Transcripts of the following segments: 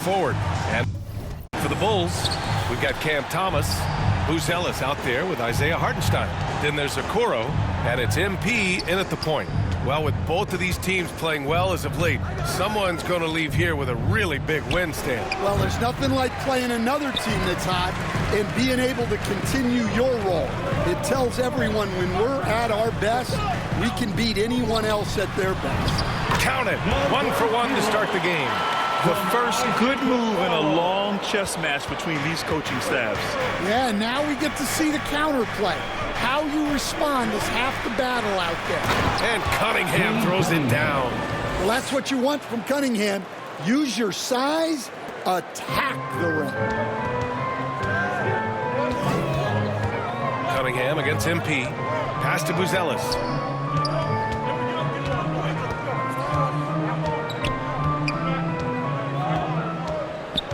forward. And for the Bulls, we've got Cam Thomas, Buzelis out there with Isaiah Hartenstein. Then there's Okoro, and it's MP in at the point. Well, with both of these teams playing well as of late, someone's going to leave here with a really big win, Stan. Well, there's nothing like playing another team that's hot and being able to continue your role. It tells everyone when we're at our best, we can beat anyone else at their best. Count it. 1 for 1 to start the game. The first good move in a long chess match between these coaching staffs. Yeah, and now we get to see the counterplay. How you respond is half the battle out there. And Cunningham throws it down. Well, that's what you want from Cunningham. Use your size, attack the rim. Cunningham against MP. Pass to Buzelis.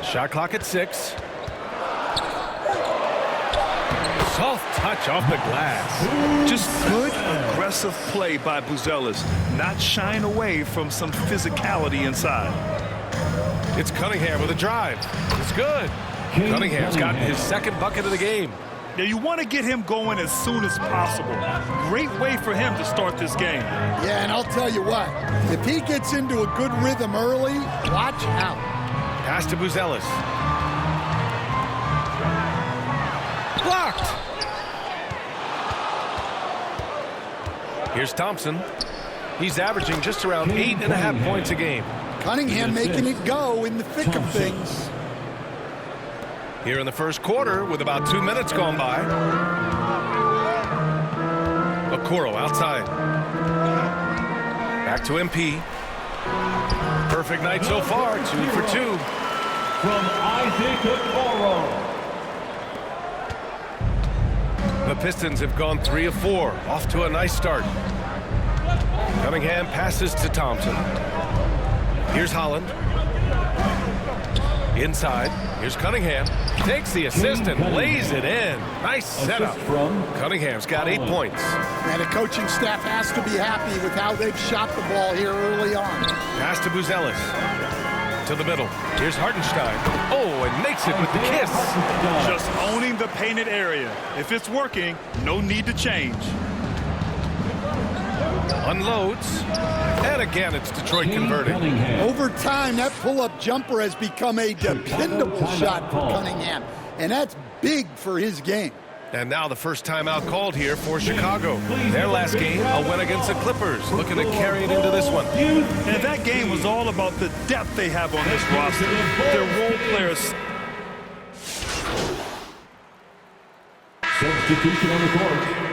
Shot clock at 6. Soft touch off the glass. Just good, aggressive play by Buzelis, not shying away from some physicality inside. It's Cunningham with a drive. It's good. Cunningham's gotten his second bucket of the game. Now, you want to get him going as soon as possible. Great way for him to start this game. Yeah, and I'll tell you what, if he gets into a good rhythm early, watch out. Pass to Buzelis. Blocked. Here's Thompson. He's averaging just around 8.5 points a game. Cunningham making it go in the thick of things. Here in the first quarter with about 2 minutes gone by. Okoro outside. Back to MP. Perfect night so far, 2 for 2. From Isaac Okoro. The Pistons have gone 3 of 4, off to a nice start. Cunningham passes to Thompson. Here's Holland. Inside, here's Cunningham. Takes the assist and lays it in. Nice setup. Cunningham's got 8 points. And the coaching staff has to be happy with how they've shot the ball here early on. Pass to Buzelis. To the middle. Here's Hartenstein. Oh, and makes it with the kiss. Just owning the painted area. If it's working, no need to change. Unloads. And again, it's Detroit converting. Over time, that pull-up jumper has become a dependable shot for Cunningham. And that's big for his game. And now the first timeout called here for Chicago. Their last game, a win against the Clippers, looking to carry it into this one. And that game was all about the depth they have on this roster. Their role players. Substitution on the court.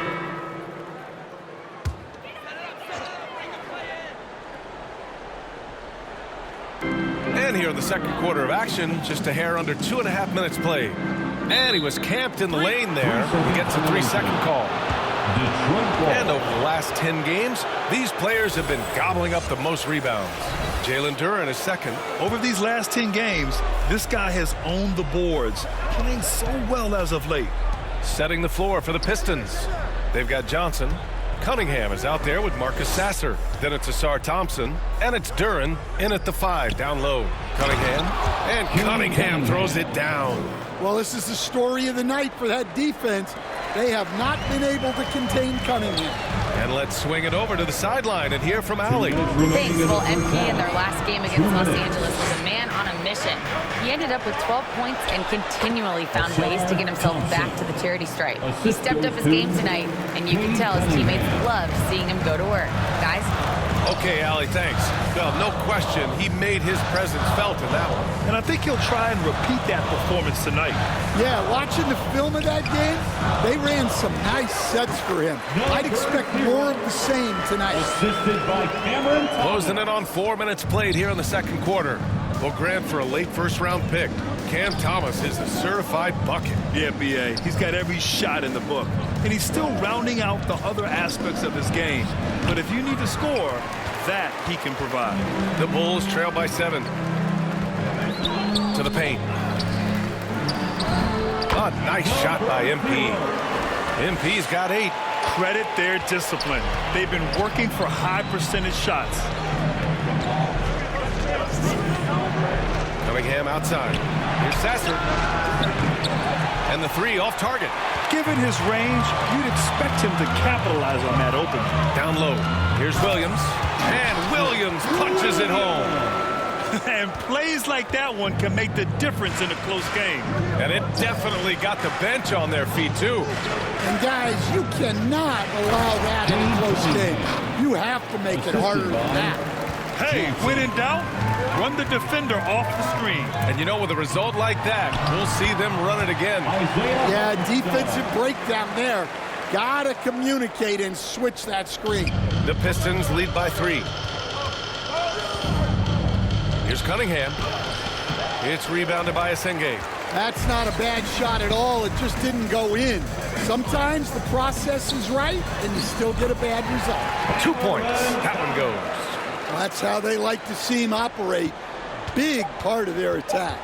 And here in the second quarter of action, just a hair under 2.5 minutes played. And he was camped in the lane there. He gets a 3-second call. And over the last 10 games, these players have been gobbling up the most rebounds. Jalen Duren is second. Over these last 10 games, this guy has owned the boards, playing so well as of late. Setting the floor for the Pistons. They've got Johnson. Cunningham is out there with Marcus Sasser. Then it's Asar Thompson. And it's Duren in at the 5, down low. Cunningham. And Cunningham throws it down. Well, this is the story of the night for that defense. They have not been able to contain Cunningham. And let's swing it over to the sideline and hear from Allie. Thanks. Well, MP in their last game against Los Angeles was a man on a mission. He ended up with 12 points and continually found ways to get himself back to the charity stripe. He stepped up his game tonight, and you can tell his teammates loved seeing him go to work. Guys? Okay, Allie, thanks. Well, no question, he made his presence felt in that one. And I think he'll try and repeat that performance tonight. Yeah, watching the film of that game, they ran some nice sets for him. I'd expect more of the same tonight. Assisted by Cameron Thomas. Closing in on 4 minutes played here in the second quarter. We'll grant for a late first-round pick. Cam Thomas is a certified bucket. Yeah, B.A. He's got every shot in the book. And he's still rounding out the other aspects of his game. But if you need to score, that he can provide. The Bulls trail by 7. To the paint. A nice shot by MP. MP's got 8. Credit their discipline. They've been working for high percentage shots. Cunningham outside. Here's Sasser. And the three off target. Given his range, you'd expect him to capitalize on that opening. Down low. Here's Williams. And Williams punches it home. And plays like that one can make the difference in a close game. And it definitely got the bench on their feet, too. And, guys, you cannot allow that in a close game. You have to make it harder than that. Hey, when in doubt, run the defender off the screen. And you know, with a result like that, we'll see them run it again. Yeah, defensive breakdown there. Gotta communicate and switch that screen. The Pistons lead by 3. Here's Cunningham. It's rebounded by Asenge. That's not a bad shot at all. It just didn't go in. Sometimes the process is right, and you still get a bad result. 2 points. That one goes. Well, that's how they like to see him operate. Big part of their attack.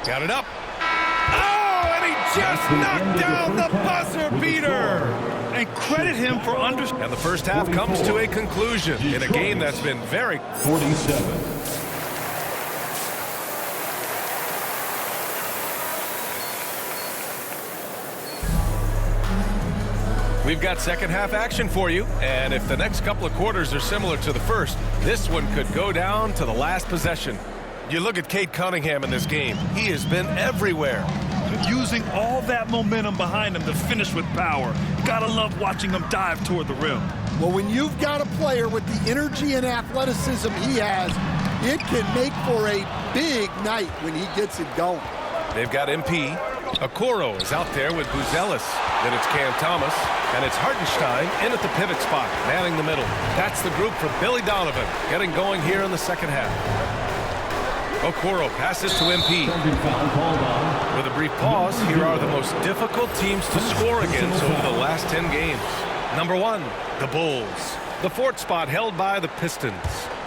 Got it up. Oh, and he just knocked down the buzzer beater. And credit him for understanding. And the first half comes to a conclusion in a game that's been very 47. We've got second half action for you, and if the next couple of quarters are similar to the first, this one could go down to the last possession. You look at Cade Cunningham in this game. He has been everywhere. Using all that momentum behind him to finish with power. You gotta love watching him dive toward the rim. Well, when you've got a player with the energy and athleticism he has, it can make for a big night when he gets it going. They've got MP. Okoro is out there with Buzelis. Then it's Cam Thomas. And it's Hartenstein in at the pivot spot, manning the middle. That's the group for Billy Donovan, getting going here in the second half. Okoro passes to MP. With a brief pause, here are the most difficult teams to score against over the last 10 games. Number 1, the Bulls. The 4th spot held by the Pistons.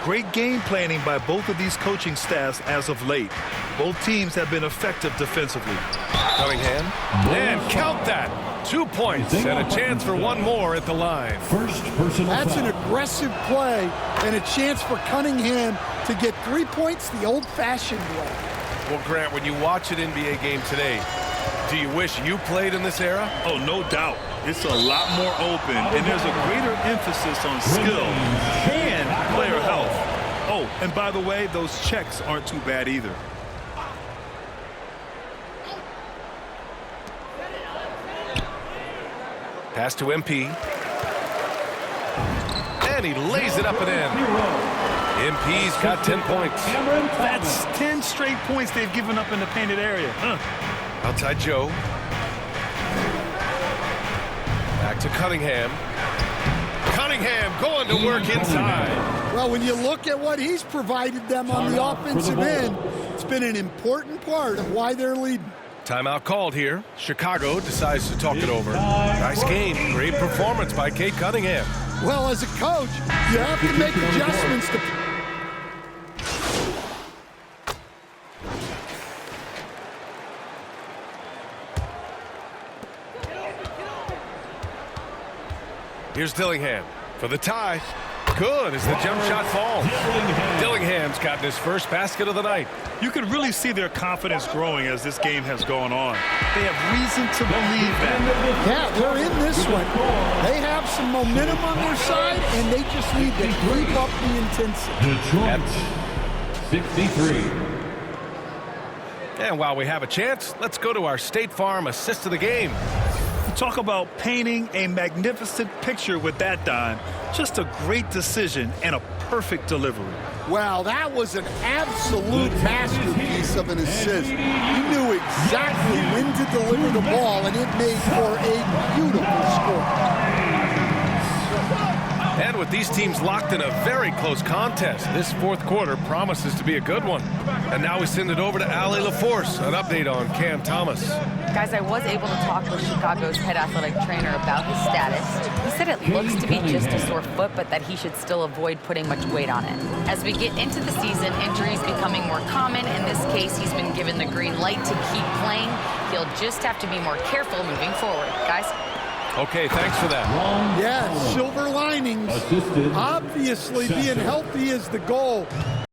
Great game planning by both of these coaching staffs as of late. Both teams have been effective defensively. Cunningham. And count that. 2 points and a chance for one more at the line. First personal That's foul. an aggressive play and a chance for Cunningham to get 3 points the old-fashioned way. Well, Grant, when you watch an NBA game today, do you wish you played in this era? Oh, no doubt. It's a lot more open, and there's a greater emphasis on skill and player health. Oh, and by the way, those checks aren't too bad either. Pass to MP. And he lays it up and in. MP's got 10 points. That's 10 straight points they've given up in the painted area. Outside Joe. Back to Cunningham. Cunningham going to work inside. Well, when you look at what he's provided them on the offensive end, it's been an important part of why they're leading. Timeout called here. Chicago decides to talk it over. Nice game. Great performance by Cade Cunningham. Well, as a coach, you have to make adjustments to... Here's Dillingham for the tie. Good as the jump shot falls. Dillingham's gotten his first basket of the night. You can really see their confidence growing as this game has gone on. They have reason to believe that. Yeah, they're in this one. They have some momentum on their side, and they just need to keep up the intensity. Detroit, 63. And while we have a chance, let's go to our State Farm assist of the game. Talk about painting a magnificent picture with that, Don. Just a great decision and a perfect delivery. Wow, that was an absolute masterpiece of an assist. He knew exactly when to deliver the ball, and it made for a beautiful score. And with these teams locked in a very close contest, this fourth quarter promises to be a good one. And now we send it over to Allie LaForce, an update on Cam Thomas. Guys, I was able to talk with Chicago's head athletic trainer about his status. He said it looks to be just a sore foot, but that he should still avoid putting much weight on it. As we get into the season, injuries becoming more common. In this case, he's been given the green light to keep playing. He'll just have to be more careful moving forward. Guys? Okay, thanks for that. Yeah, silver linings. Obviously, being healthy is the goal,